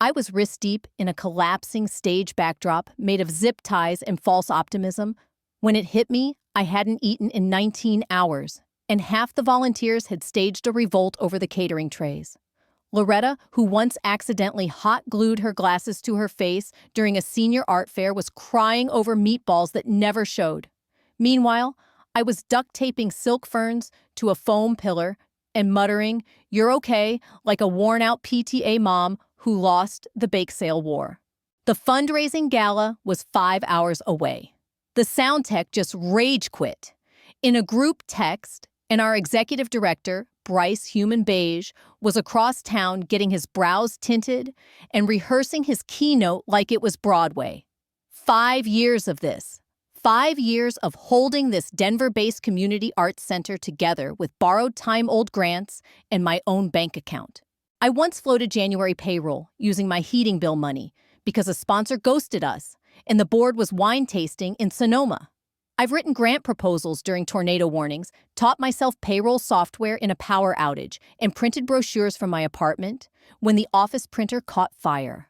I was wrist-deep in a collapsing stage backdrop made of zip ties and false optimism. When it hit me, I hadn't eaten in 19 hours, and half the volunteers had staged a revolt over the catering trays. Loretta, who once accidentally hot-glued her glasses to her face during a senior art fair, was crying over meatballs that never showed. Meanwhile, I was duct-taping silk ferns to a foam pillar and muttering, "You're okay," like a worn-out PTA mom who lost the bake sale war. The fundraising gala was 5 hours away. The sound tech just rage quit. In a group text, and our executive director, Bryce Human Beige, was across town getting his brows tinted and rehearsing his keynote like it was Broadway. 5 years of this. 5 years of holding this Denver-based community arts center together with borrowed time-old grants and my own bank account. I once floated January payroll using my heating bill money because a sponsor ghosted us and the board was wine tasting in Sonoma. I've written grant proposals during tornado warnings, taught myself payroll software in a power outage, and printed brochures from my apartment when the office printer caught fire.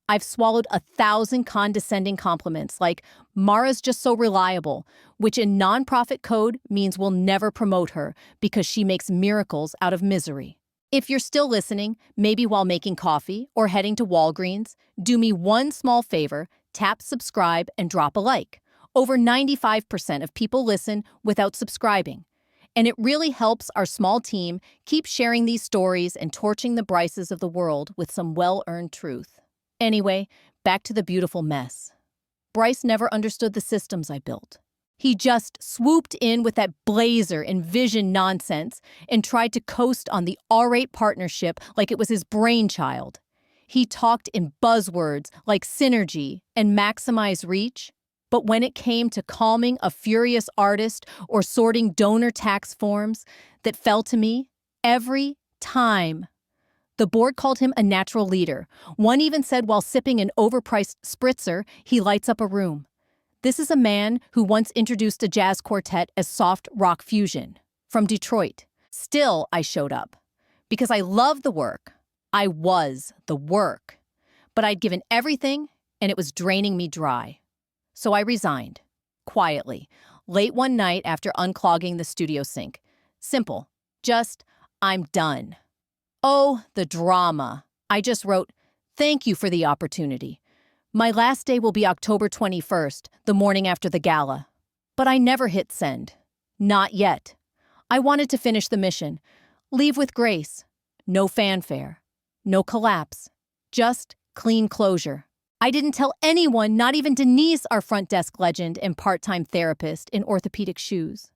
I've swallowed 1,000 condescending compliments like, "Mara's just so reliable," which in nonprofit code means we'll never promote her because she makes miracles out of misery. If you're still listening, maybe while making coffee or heading to Walgreens, do me one small favor, tap subscribe and drop a like. Over 95% of people listen without subscribing. And it really helps our small team keep sharing these stories and torching the Bryces of the world with some well-earned truth. Anyway, back to the beautiful mess. Bryce never understood the systems I built. He just swooped in with that blazer and vision nonsense and tried to coast on the R8 partnership like it was his brainchild. He talked in buzzwords like synergy and maximize reach, but when it came to calming a furious artist or sorting donor tax forms, that fell to me every time. The board called him a natural leader. One even said while sipping an overpriced spritzer, he lights up a room. This is a man who once introduced a jazz quartet as soft rock fusion from Detroit. Still, I showed up because I love the work. I was the work. But I'd given everything and it was draining me dry. So I resigned, quietly, late one night after unclogging the studio sink. Simple. Just, I'm done. Oh, the drama. I just wrote, "Thank you for the opportunity. My last day will be October 21st, the morning after the gala." But I never hit send. Not yet. I wanted to finish the mission. Leave with grace. No fanfare. No collapse. Just clean closure. I didn't tell anyone, not even Denise, our front desk legend and part-time therapist in orthopedic shoes.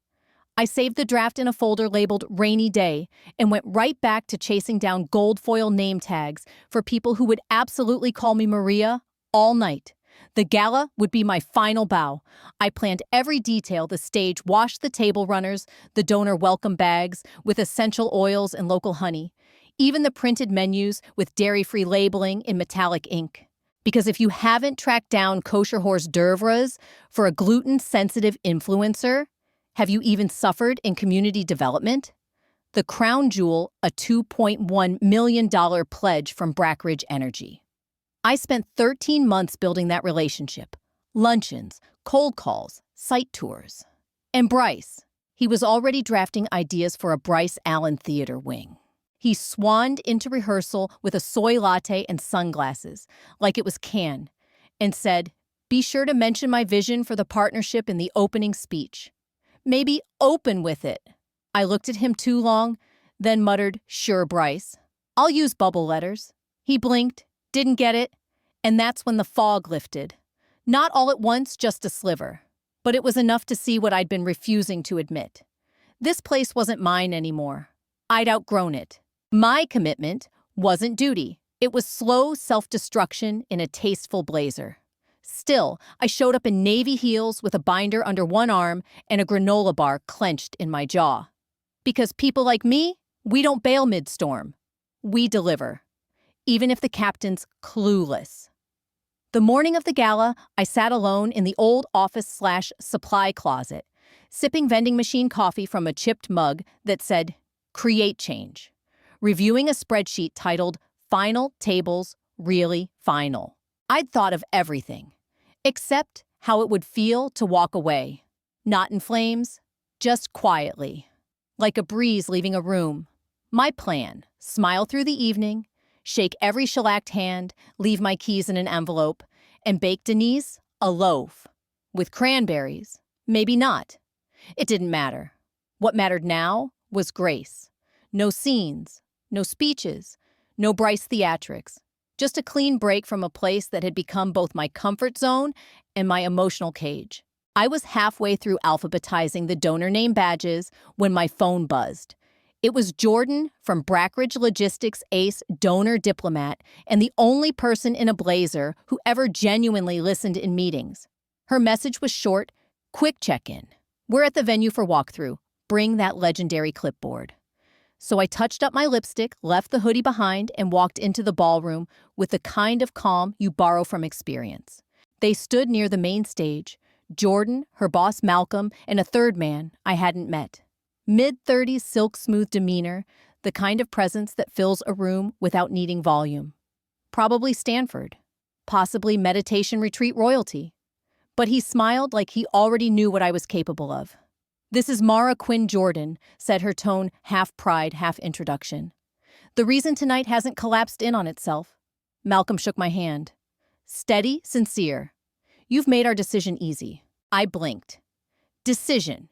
I saved the draft in a folder labeled Rainy Day and went right back to chasing down gold foil name tags for people who would absolutely call me Maria all night. The gala would be my final bow. I planned every detail: the stage, wash the table runners, the donor welcome bags with essential oils and local honey, even the printed menus with dairy-free labeling in metallic ink. Because if you haven't tracked down kosher hors d'oeuvres for a gluten-sensitive influencer, have you even suffered in community development? The crown jewel, a $2.1 million pledge from Brackridge Energy. I spent 13 months building that relationship. Luncheons, cold calls, site tours. And Bryce, he was already drafting ideas for a Bryce Allen Theater wing. He swanned into rehearsal with a soy latte and sunglasses, like it was Cannes, and said, "Be sure to mention my vision for the partnership in the opening speech. Maybe open with it." I looked at him too long, then muttered, "Sure, Bryce. I'll use bubble letters." He blinked, didn't get it, and that's when the fog lifted. Not all at once, just a sliver. But it was enough to see what I'd been refusing to admit. This place wasn't mine anymore. I'd outgrown it. My commitment wasn't duty. It was slow self-destruction in a tasteful blazer. Still, I showed up in navy heels with a binder under one arm and a granola bar clenched in my jaw. Because people like me, we don't bail mid-storm. We deliver. Even if the captain's clueless. The morning of the gala, I sat alone in the old office/supply closet, sipping vending machine coffee from a chipped mug that said, "Create Change," reviewing a spreadsheet titled Final Tables really final. I'd thought of everything, except how it would feel to walk away. Not in flames, just quietly, like a breeze leaving a room. My plan: smile through the evening, shake every shellacked hand, leave my keys in an envelope, and bake Denise a loaf. With cranberries. Maybe not. It didn't matter. What mattered now was grace. No scenes, no speeches, no Bryce theatrics. Just a clean break from a place that had become both my comfort zone and my emotional cage. I was halfway through alphabetizing the donor name badges when my phone buzzed. It was Jordan from Brackridge Logistics Ace Donor Diplomat and the only person in a blazer who ever genuinely listened in meetings. Her message was short, quick check-in. We're at the venue for walkthrough. Bring that legendary clipboard. So I touched up my lipstick, left the hoodie behind, and walked into the ballroom with the kind of calm you borrow from experience. They stood near the main stage, Jordan, her boss Malcolm, and a third man I hadn't met. Mid-30s silk-smooth demeanor, the kind of presence that fills a room without needing volume. Probably Stanford. Possibly meditation retreat royalty. But he smiled like he already knew what I was capable of. "This is Mara Quinn Jordan," said her tone half pride, half introduction. "The reason tonight hasn't collapsed in on itself." Malcolm shook my hand. "Steady, sincere. You've made our decision easy." I blinked. "Decision."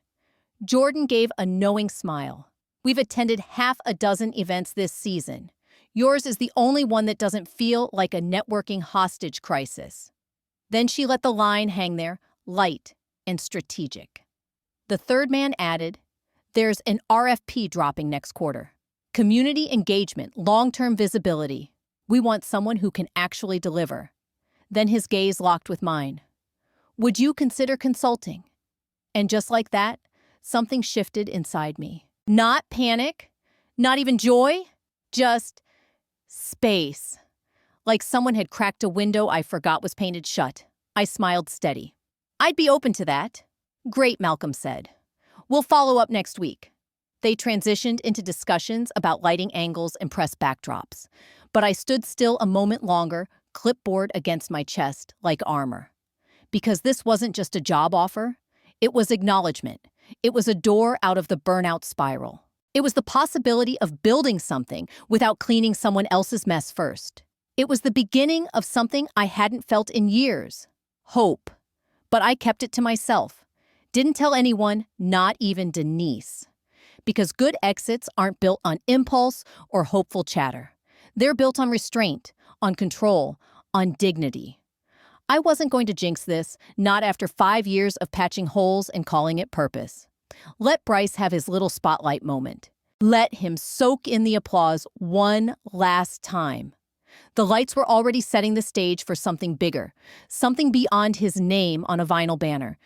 Jordan gave a knowing smile. "We've attended half a dozen events this season. Yours is the only one that doesn't feel like a networking hostage crisis." Then she let the line hang there, light and strategic. The third man added, "There's an RFP dropping next quarter. Community engagement, long-term visibility. We want someone who can actually deliver." Then his gaze locked with mine. "Would you consider consulting?" And just like that, something shifted inside me. Not panic, not even joy, just space. Like someone had cracked a window I forgot was painted shut. I smiled steady. "I'd be open to that." "Great," Malcolm said. "We'll follow up next week." They transitioned into discussions about lighting angles and press backdrops. But I stood still a moment longer, clipboard against my chest like armor. Because this wasn't just a job offer. It was acknowledgement. It was a door out of the burnout spiral. It was the possibility of building something without cleaning someone else's mess first. It was the beginning of something I hadn't felt in years. Hope. But I kept it to myself. Didn't tell anyone, not even Denise. Because good exits aren't built on impulse or hopeful chatter. They're built on restraint, on control, on dignity. I wasn't going to jinx this, not after 5 years of patching holes and calling it purpose. Let Bryce have his little spotlight moment. Let him soak in the applause one last time. The lights were already setting the stage for something bigger, something beyond his name on a vinyl banner.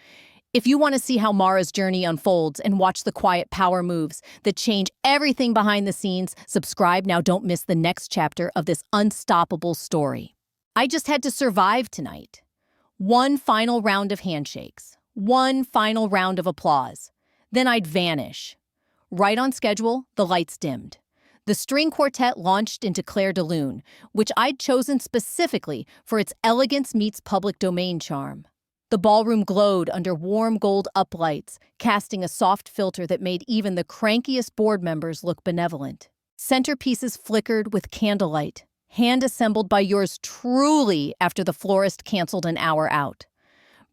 If you want to see how Mara's journey unfolds and watch the quiet power moves that change everything behind the scenes, subscribe now. Don't miss the next chapter of this unstoppable story. I just had to survive tonight. One final round of handshakes. One final round of applause. Then I'd vanish. Right on schedule, the lights dimmed. The string quartet launched into Clair de Lune, which I'd chosen specifically for its elegance meets public domain charm. The ballroom glowed under warm gold uplights, casting a soft filter that made even the crankiest board members look benevolent. Centerpieces flickered with candlelight, hand-assembled by yours truly after the florist canceled an hour out.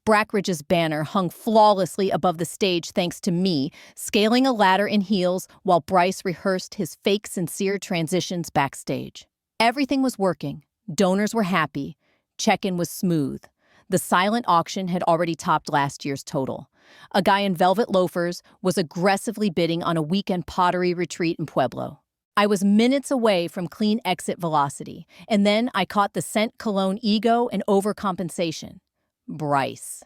Brackridge's banner hung flawlessly above the stage thanks to me, scaling a ladder in heels while Bryce rehearsed his fake sincere transitions backstage. Everything was working. Donors were happy. Check-in was smooth. The silent auction had already topped last year's total. A guy in velvet loafers was aggressively bidding on a weekend pottery retreat in Pueblo. I was minutes away from clean exit velocity, and then I caught the scent cologne ego and overcompensation. Bryce.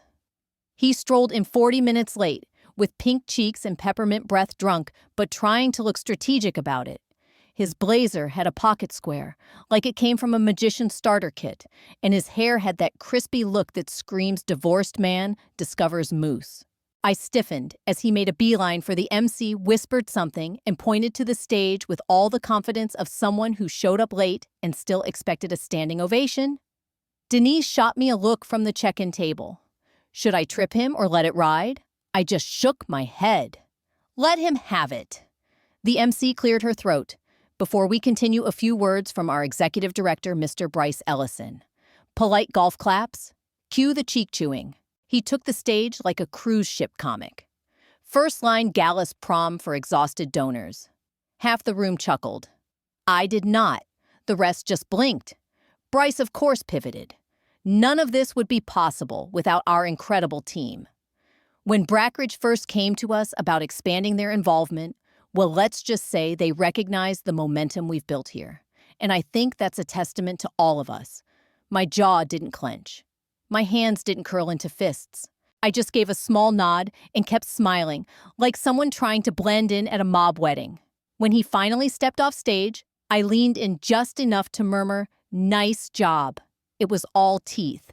He strolled in 40 minutes late, with pink cheeks and peppermint breath drunk, but trying to look strategic about it. His blazer had a pocket square, like it came from a magician's starter kit, and his hair had that crispy look that screams divorced man discovers moose. I stiffened as he made a beeline for the MC, whispered something, and pointed to the stage with all the confidence of someone who showed up late and still expected a standing ovation. Denise shot me a look from the check-in table. Should I trip him or let it ride? I just shook my head. Let him have it. The MC cleared her throat. Before we continue, a few words from our executive director, Mr. Bryce Ellison. Polite golf claps. Cue the cheek chewing. He took the stage like a cruise ship comic. First line, Gala's prom for exhausted donors. Half the room chuckled. I did not. The rest just blinked. Bryce, of course, pivoted. None of this would be possible without our incredible team. When Brackridge first came to us about expanding their involvement, well, let's just say they recognized the momentum we've built here. And I think that's a testament to all of us. My jaw didn't clench. My hands didn't curl into fists. I just gave a small nod and kept smiling, like someone trying to blend in at a mob wedding. When he finally stepped off stage, I leaned in just enough to murmur, "Nice job." It was all teeth.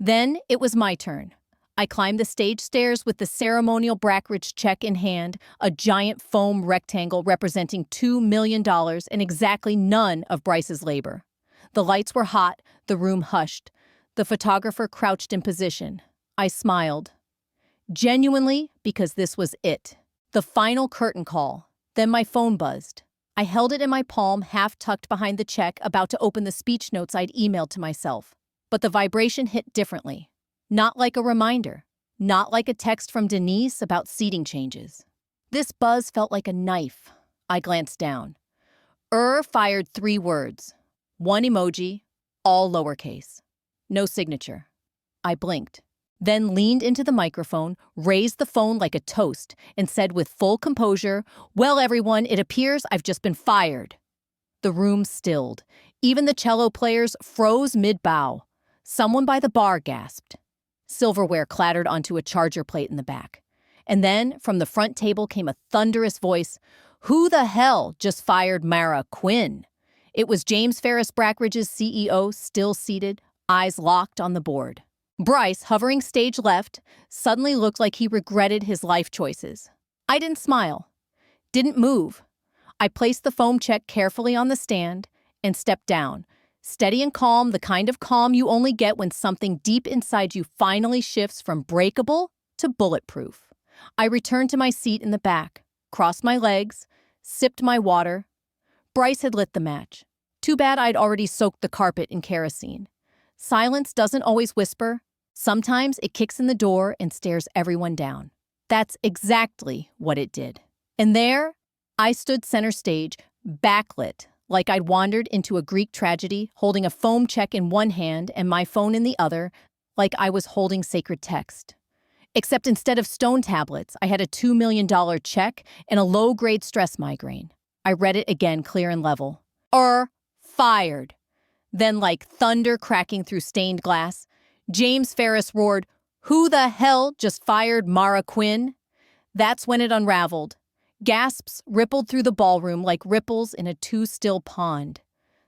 Then it was my turn. I climbed the stage stairs with the ceremonial Brackridge check in hand, a giant foam rectangle representing $2 million and exactly none of Bryce's labor. The lights were hot, the room hushed. The photographer crouched in position. I smiled. Genuinely, because this was it. The final curtain call. Then my phone buzzed. I held it in my palm, half tucked behind the check, about to open the speech notes I'd emailed to myself. But the vibration hit differently. Not like a reminder. Not like a text from Denise about seating changes. This buzz felt like a knife. I glanced down. Fired 3 words. 1 emoji, all lowercase. No signature. I blinked. Then leaned into the microphone, raised the phone like a toast, and said with full composure, "Well, everyone, it appears I've just been fired." The room stilled. Even the cello players froze mid-bow. Someone by the bar gasped. Silverware clattered onto a charger plate in the back. And then, from the front table came a thunderous voice, "Who the hell just fired Mara Quinn?" It was James Ferris Brackridge's CEO, still seated, eyes locked on the board. Bryce, hovering stage left, suddenly looked like he regretted his life choices. I didn't smile. Didn't move. I placed the foam check carefully on the stand and stepped down. Steady and calm, the kind of calm you only get when something deep inside you finally shifts from breakable to bulletproof. I returned to my seat in the back, crossed my legs, sipped my water. Bryce had lit the match. Too bad I'd already soaked the carpet in kerosene. Silence doesn't always whisper. Sometimes it kicks in the door and stares everyone down. That's exactly what it did. And there, I stood center stage, backlit, like I'd wandered into a Greek tragedy, holding a foam check in one hand and my phone in the other, like I was holding sacred text. Except instead of stone tablets, I had a $2 million check and a low-grade stress migraine. I read it again, clear and level. Fired. Then, like thunder cracking through stained glass, James Ferris roared, "Who the hell just fired Mara Quinn?" That's when it unraveled. Gasps rippled through the ballroom like ripples in a too-still pond.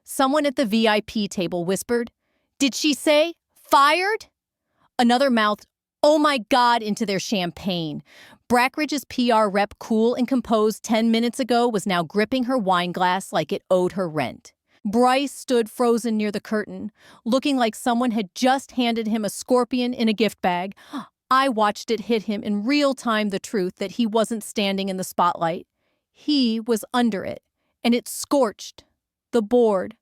Someone at the VIP table whispered, "Did she say fired?" Another mouthed, "Oh my God," into their champagne. Brackridge's PR rep, cool and composed 10 minutes ago, was now gripping her wine glass like it owed her rent. Bryce stood frozen near the curtain, looking like someone had just handed him a scorpion in a gift bag. I watched it hit him in real time, the truth that he wasn't standing in the spotlight. He was under it, and it scorched the board.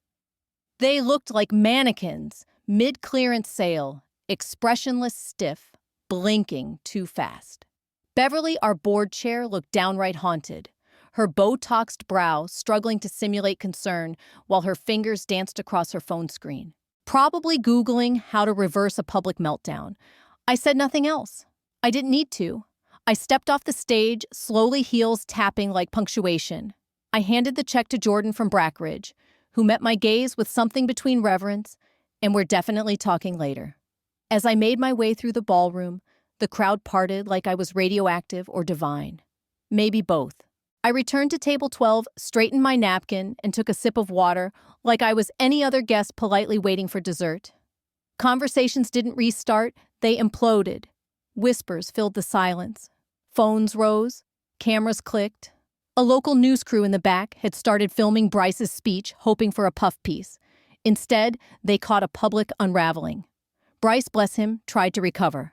They looked like mannequins, mid-clearance sale, expressionless, stiff, blinking too fast. Beverly, our board chair, looked downright haunted, her Botoxed brow struggling to simulate concern while her fingers danced across her phone screen. Probably Googling how to reverse a public meltdown. I said nothing else. I didn't need to. I stepped off the stage, slowly, heels tapping like punctuation. I handed the check to Jordan from Brackridge, who met my gaze with something between reverence and "we're definitely talking later." As I made my way through the ballroom, the crowd parted like I was radioactive or divine. Maybe both. I returned to table 12, straightened my napkin, and took a sip of water like I was any other guest politely waiting for dessert. Conversations didn't restart, they imploded. Whispers filled the silence. Phones rose, cameras clicked. A local news crew in the back had started filming Bryce's speech, hoping for a puff piece. Instead, they caught a public unraveling. Bryce, bless him, tried to recover.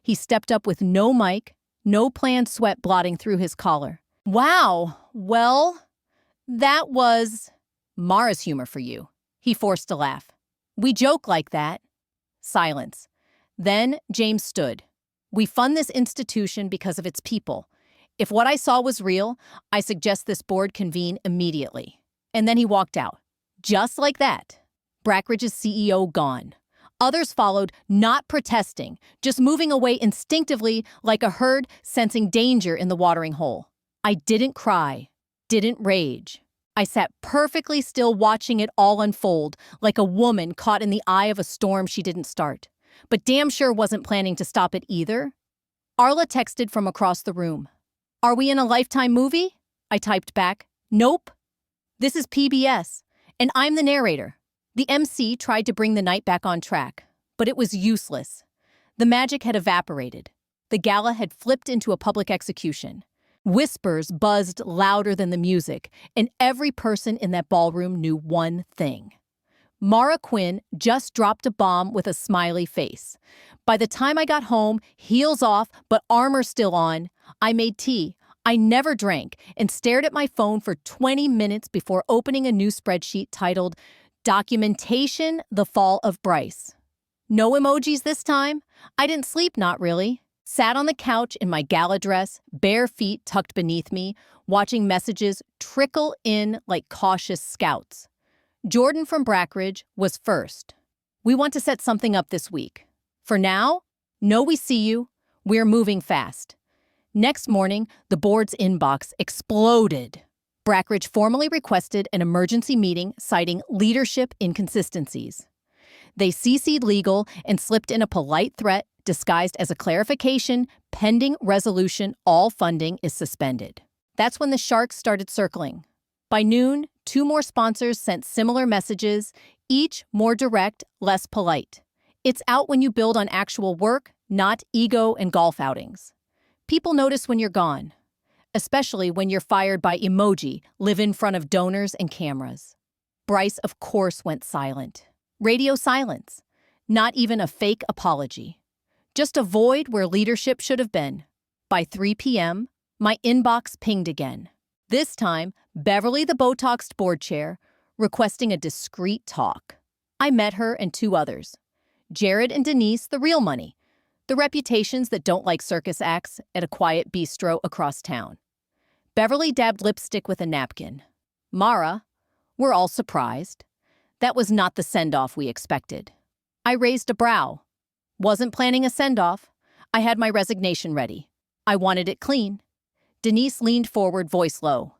He stepped up with no mic, no planned sweat blotting through his collar. Wow, well, that was Mara's humor for you. He forced a laugh. We joke like that. Silence. Then James stood. We fund this institution because of its people. If what I saw was real, I suggest this board convene immediately. And then he walked out. Just like that. Brackridge's CEO gone. Others followed, not protesting, just moving away instinctively like a herd sensing danger in the watering hole. I didn't cry, didn't rage. I sat perfectly still watching it all unfold, like a woman caught in the eye of a storm she didn't start. But damn sure wasn't planning to stop it either. Arla texted from across the room. Are we in a Lifetime movie? I typed back. Nope. This is PBS, and I'm the narrator. The MC tried to bring the night back on track, but it was useless. The magic had evaporated. The gala had flipped into a public execution. Whispers buzzed louder than the music, and every person in that ballroom knew one thing. Mara Quinn just dropped a bomb with a smiley face. By the time I got home, heels off, but armor still on, I made tea. I never drank and stared at my phone for 20 minutes before opening a new spreadsheet titled Documentation: The Fall of Bryce. No emojis this time. I didn't sleep, not really. Sat on the couch in my gala dress, bare feet tucked beneath me, watching messages trickle in like cautious scouts. Jordan from Brackridge was first. We want to set something up this week. For now, no, we see you. We're moving fast. Next morning, the board's inbox exploded. Brackridge formally requested an emergency meeting citing leadership inconsistencies. They CC'd legal and slipped in a polite threat disguised as a clarification: pending resolution, all funding is suspended. That's when the sharks started circling. By noon, 2 more sponsors sent similar messages, each more direct, less polite. It's out when you build on actual work, not ego and golf outings. People notice when you're gone, especially when you're fired by emoji, live in front of donors and cameras. Bryce, of course, went silent. Radio silence. Not even a fake apology. Just a void where leadership should have been. By 3 p.m., my inbox pinged again. This time, Beverly, the Botoxed board chair, requesting a discreet talk. I met her and 2 others. Jared and Denise, the real money. The reputations that don't like circus acts at a quiet bistro across town. Beverly dabbed lipstick with a napkin. Mara, we're all surprised. That was not the send-off we expected. I raised a brow. Wasn't planning a send-off. I had my resignation ready. I wanted it clean. Denise leaned forward, voice low.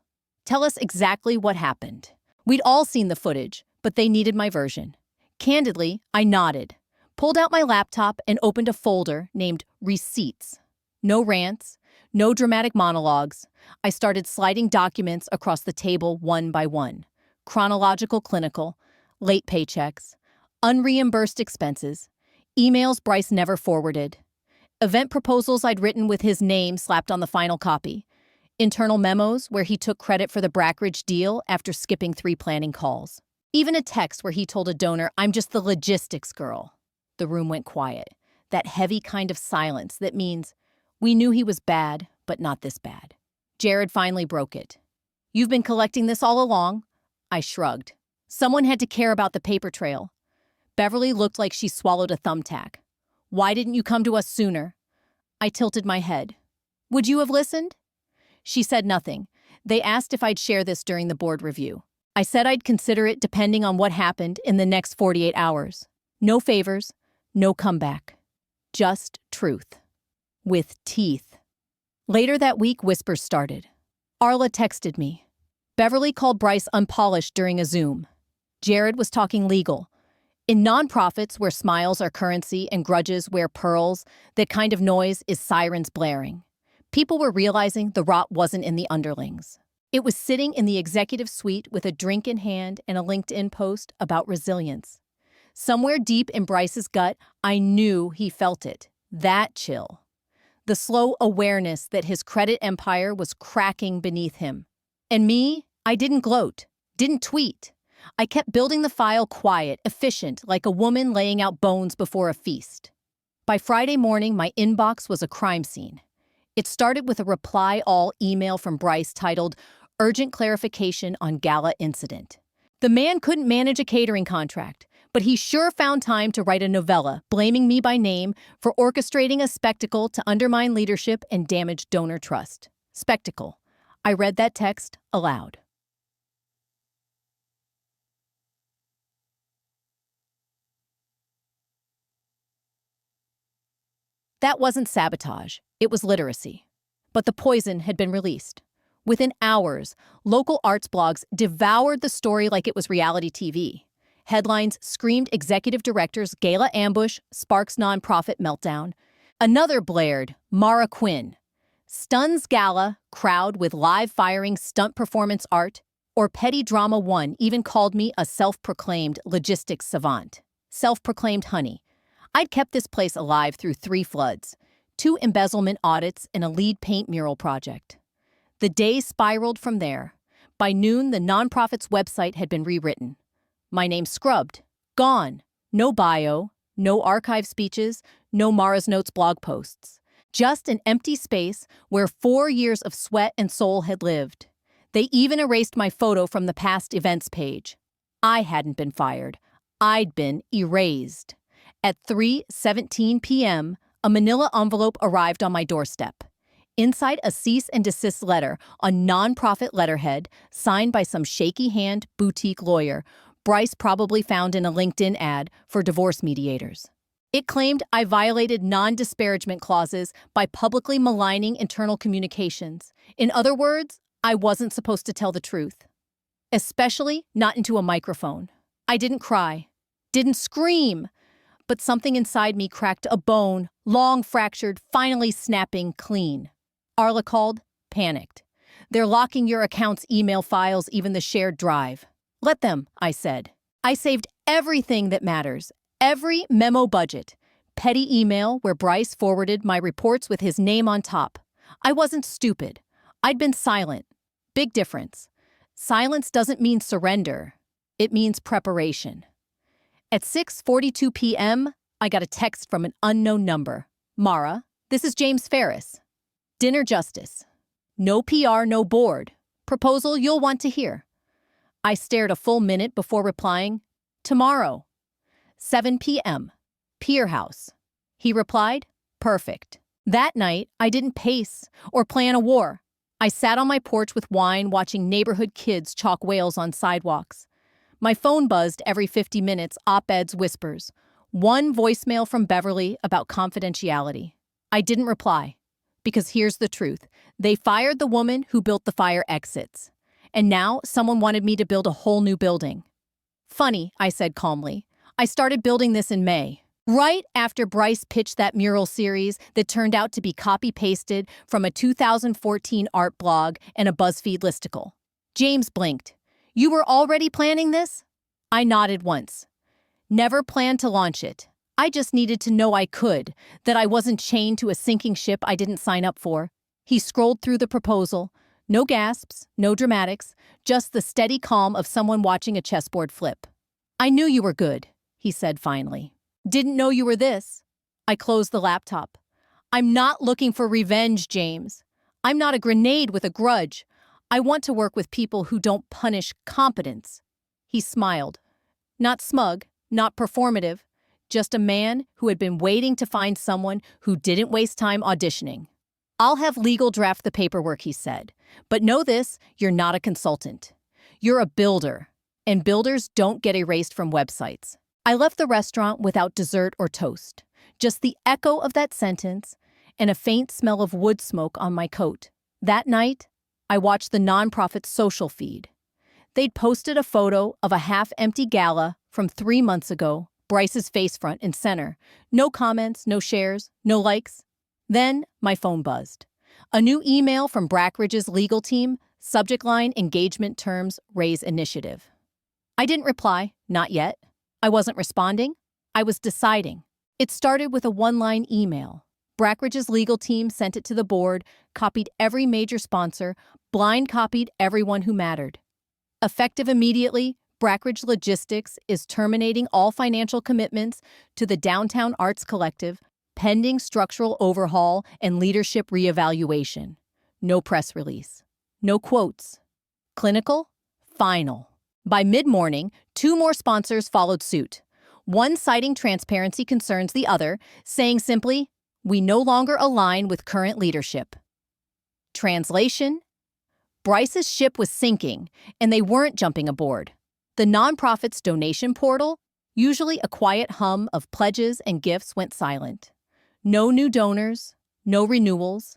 Tell us exactly what happened. We'd all seen the footage, but they needed my version. Candidly, I nodded, pulled out my laptop and opened a folder named Receipts. No rants, no dramatic monologues. I started sliding documents across the table one by one. Chronological clinical, late paychecks, unreimbursed expenses, emails Bryce never forwarded, event proposals I'd written with his name slapped on the final copy, internal memos where he took credit for the Brackridge deal after skipping 3 planning calls, even a text where he told a donor, "I'm just the logistics girl." The room went quiet, that heavy kind of silence that means we knew he was bad, but not this bad. Jared finally broke it. You've been collecting this all along? I shrugged. Someone had to care about the paper trail. Beverly looked like she swallowed a thumbtack. Why didn't you come to us sooner? I tilted my head. Would you have listened? She said nothing. They asked if I'd share this during the board review. I said I'd consider it depending on what happened in the next 48 hours. No favors, no comeback. Just truth. With teeth. Later that week, whispers started. Arla texted me. Beverly called Bryce unpolished during a Zoom. Jared was talking legal. In nonprofits where smiles are currency and grudges wear pearls, that kind of noise is sirens blaring. People were realizing the rot wasn't in the underlings. It was sitting in the executive suite with a drink in hand and a LinkedIn post about resilience. Somewhere deep in Bryce's gut, I knew he felt it. That chill. the slow awareness that his credit empire was cracking beneath him. And me, I didn't gloat, didn't tweet. I kept building the file quiet, efficient, like a woman laying out bones before a feast. By Friday morning, my inbox was a crime scene. It started with a reply-all email from Bryce titled, "Urgent Clarification on Gala Incident." The man couldn't manage a catering contract, but he sure found time to write a novella, blaming me by name for orchestrating a spectacle to undermine leadership and damage donor trust. Spectacle. I read that text aloud. That wasn't sabotage, it was literacy. But the poison had been released. Within hours, local arts blogs devoured the story like it was reality TV. Headlines screamed executive directors Gala ambush, sparks nonprofit meltdown. Another blared, Mara Quinn. Stuns Gala, crowd with live firing stunt performance art. Or Petty Drama One even called me a self-proclaimed logistics savant. Self-proclaimed honey. I'd kept this place alive through 3 floods, 2 embezzlement audits, and a lead paint mural project. The day spiraled from there. By noon, the nonprofit's website had been rewritten. My name scrubbed. Gone. No bio, no archive speeches, no Mara's Notes blog posts. Just an empty space where 4 years of sweat and soul had lived. They even erased my photo from the past events page. I hadn't been fired. I'd been erased. At 3:17 p.m., a manila envelope arrived on my doorstep. Inside a cease and desist letter on nonprofit letterhead, signed by some shaky-hand boutique lawyer, Bryce probably found in a LinkedIn ad for divorce mediators. It claimed I violated non-disparagement clauses by publicly maligning internal communications. In other words, I wasn't supposed to tell the truth. Especially not into a microphone. I didn't cry. Didn't scream. But something inside me cracked a bone, long fractured, finally snapping clean. Arla called, panicked. They're locking your account's email files, even the shared drive. Let them, I said. I saved everything that matters, every memo budget. Petty email where Bryce forwarded my reports with his name on top. I wasn't stupid. I'd been silent. Big difference. Silence doesn't mean surrender. It means preparation. At 6:42 p.m., I got a text from an unknown number. Mara, this is James Ferris. Dinner justice. No PR, no board. Proposal you'll want to hear. I stared a full minute before replying, tomorrow. 7 p.m. Pier House. He replied, perfect. That night, I didn't pace or plan a war. I sat on my porch with wine watching neighborhood kids chalk whales on sidewalks. My phone buzzed every 50 minutes, op-eds, whispers. One voicemail from Beverly about confidentiality. I didn't reply. Because here's the truth. They fired the woman who built the fire exits. And now someone wanted me to build a whole new building. Funny, I said calmly. I started building this in May. Right after Bryce pitched that mural series that turned out to be copy-pasted from a 2014 art blog and a BuzzFeed listicle. James blinked. You were already planning this? I nodded once. Never planned to launch it. I just needed to know I could, that I wasn't chained to a sinking ship I didn't sign up for. He scrolled through the proposal. No gasps, no dramatics, just the steady calm of someone watching a chessboard flip. I knew you were good, he said finally. Didn't know you were this. I closed the laptop. I'm not looking for revenge, James. I'm not a grenade with a grudge. I want to work with people who don't punish competence. He smiled. Not smug, not performative, just a man who had been waiting to find someone who didn't waste time auditioning. I'll have legal draft the paperwork, he said. But know this, you're not a consultant. You're a builder, and builders don't get erased from websites. I left the restaurant without dessert or toast, just the echo of that sentence and a faint smell of wood smoke on my coat. That night, I watched the nonprofit's social feed. They'd posted a photo of a half-empty gala from 3 months ago, Bryce's face front and center. No comments, no shares, no likes. Then my phone buzzed. A new email from Brackridge's legal team, subject line engagement terms raise initiative. I didn't reply, not yet. I wasn't responding. I was deciding. It started with a one-line email. Brackridge's legal team sent it to the board, copied every major sponsor, blind copied everyone who mattered. Effective immediately, Brackridge Logistics is terminating all financial commitments to the Downtown Arts Collective, pending structural overhaul and leadership reevaluation. No press release. No quotes. Clinical? Final. By mid-morning, 2 more sponsors followed suit. One citing transparency concerns, the other saying simply, "We no longer align with current leadership." Translation? Bryce's ship was sinking, and they weren't jumping aboard. The nonprofit's donation portal, usually a quiet hum of pledges and gifts, went silent. No new donors, no renewals,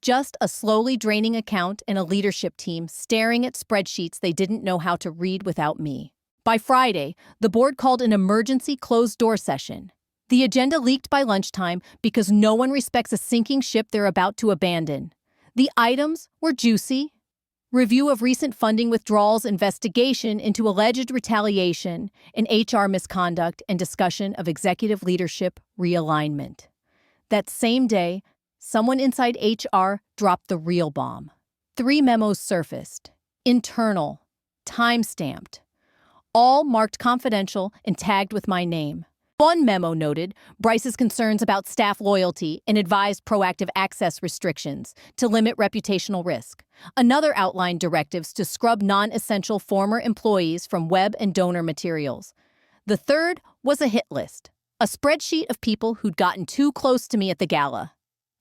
just a slowly draining account and a leadership team staring at spreadsheets they didn't know how to read without me. By Friday, the board called an emergency closed-door session. The agenda leaked by lunchtime because no one respects a sinking ship they're about to abandon. The items were juicy. Review of recent funding withdrawals, investigation into alleged retaliation and HR misconduct, and discussion of executive leadership realignment. That same day, someone inside HR dropped the real bomb. 3 memos surfaced. Internal. Time-stamped. All marked confidential and tagged with my name. One memo noted Bryce's concerns about staff loyalty and advised proactive access restrictions to limit reputational risk. Another outlined directives to scrub non-essential former employees from web and donor materials. The third was a hit list, a spreadsheet of people who'd gotten too close to me at the gala.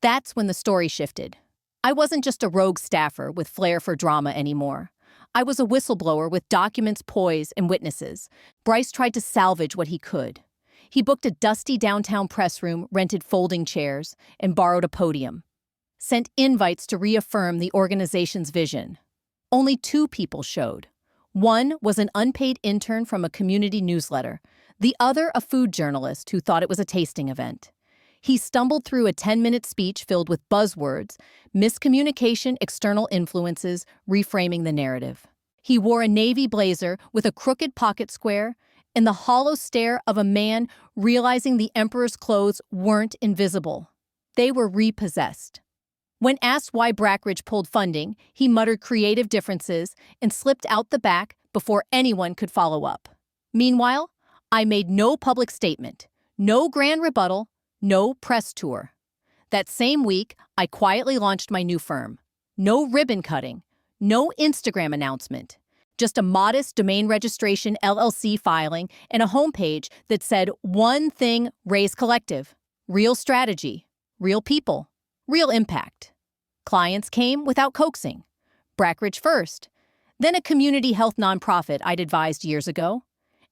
That's when the story shifted. I wasn't just a rogue staffer with flair for drama anymore. I was a whistleblower with documents, poise, and witnesses. Bryce tried to salvage what he could. He booked a dusty downtown press room, rented folding chairs, and borrowed a podium. Sent invites to reaffirm the organization's vision. Only 2 people showed. One was an unpaid intern from a community newsletter. The other, a food journalist who thought it was a tasting event. He stumbled through a 10-minute speech filled with buzzwords, miscommunication, external influences, reframing the narrative. He wore a navy blazer with a crooked pocket square and the hollow stare of a man realizing the emperor's clothes weren't invisible. They were repossessed. When asked why Brackridge pulled funding, he muttered creative differences and slipped out the back before anyone could follow up. Meanwhile, I made no public statement, no grand rebuttal, no press tour. That same week, I quietly launched my new firm. No ribbon cutting, no Instagram announcement. Just a modest domain registration LLC filing and a homepage that said one thing: Raise Collective. Real strategy, real people, real impact. Clients came without coaxing. Brackridge first, then a community health nonprofit I'd advised years ago,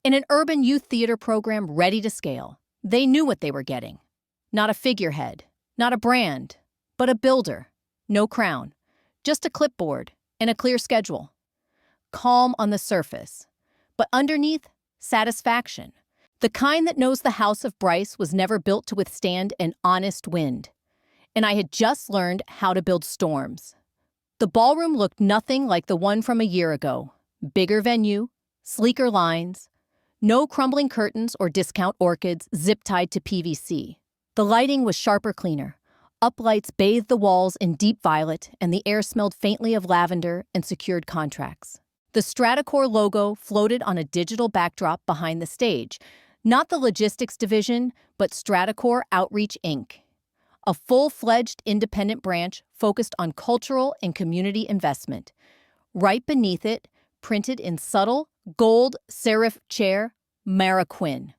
and an urban youth theater program ready to scale. They knew what they were getting. Not a figurehead, not a brand, but a builder. No crown, just a clipboard and a clear schedule. Calm on the surface, but underneath, satisfaction. The kind that knows the house of Bryce was never built to withstand an honest wind. And I had just learned how to build storms. The ballroom looked nothing like the one from a year ago. Bigger venue, sleeker lines, no crumbling curtains or discount orchids zip-tied to PVC. The lighting was sharper, cleaner. Uplights bathed the walls in deep violet, and the air smelled faintly of lavender and secured contracts. The Stratacore logo floated on a digital backdrop behind the stage. Not the logistics division, but Stratacore Outreach, Inc., a full-fledged independent branch focused on cultural and community investment. Right beneath it, printed in subtle, gold serif chair, Mara Quinn.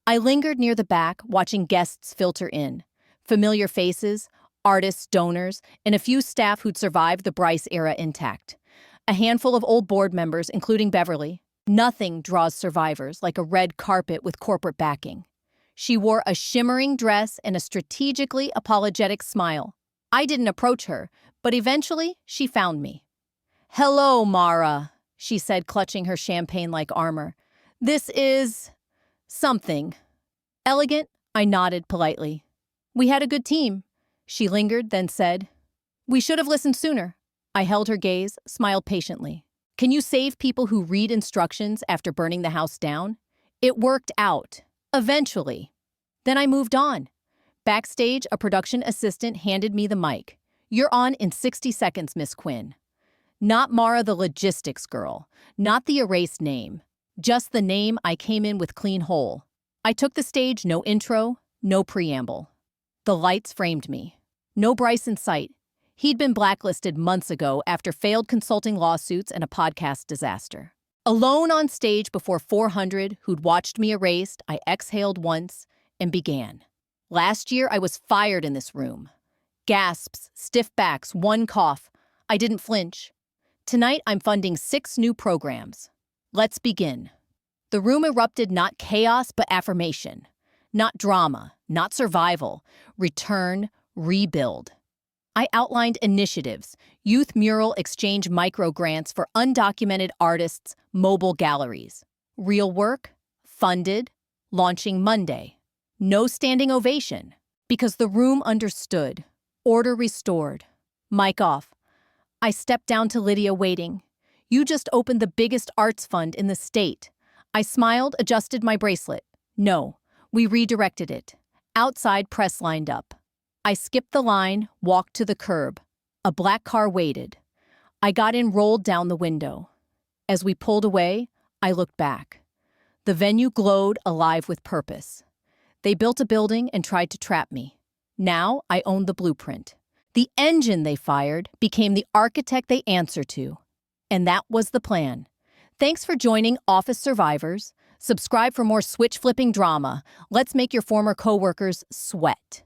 I lingered near the back, watching guests filter in. Familiar faces, artists, donors, and a few staff who'd survived the Bryce era intact. A handful of old board members, including Beverly. Nothing draws survivors like a red carpet with corporate backing. She wore a shimmering dress and a strategically apologetic smile. I didn't approach her, but eventually she found me. "Hello, Mara," she said, clutching her champagne-like armor. "This is... something." "Elegant?" I nodded politely. "We had a good team." She lingered, then said, "We should have listened sooner." I held her gaze, smiled patiently. "Can you save people who read instructions after burning the house down?" It worked out. Eventually. Then I moved on. Backstage, a production assistant handed me the mic. "You're on in 60 seconds, Miss Quinn." Not Mara the logistics girl, not the erased name, just the name I came in with clean hole. I took the stage, no intro, no preamble. The lights framed me. No Bryce in sight. He'd been blacklisted months ago after failed consulting lawsuits and a podcast disaster. Alone on stage before 400 who'd watched me erased, I exhaled once and began. Last year, I was fired in this room. Gasps, stiff backs, one cough. I didn't flinch. Tonight, I'm funding 6 new programs. Let's begin. The room erupted, not chaos, but affirmation. Not drama, not survival. Return, rebuild. I outlined initiatives, youth mural exchange micro grants for undocumented artists, mobile galleries. Real work, funded, launching Monday. No standing ovation, because the room understood. Order restored. Mic off. I stepped down to Lydia, waiting. "You just opened the biggest arts fund in the state." I smiled, adjusted my bracelet. "No, we redirected it." Outside, press lined up. I skipped the line, walked to the curb. A black car waited. I got in, rolled down the window. As we pulled away, I looked back. The venue glowed, alive with purpose. They built a building and tried to trap me. Now I owned the blueprint. The engine they fired became the architect they answer to. And that was the plan. Thanks for joining Office Survivors. Subscribe for more switch-flipping drama. Let's make your former coworkers sweat.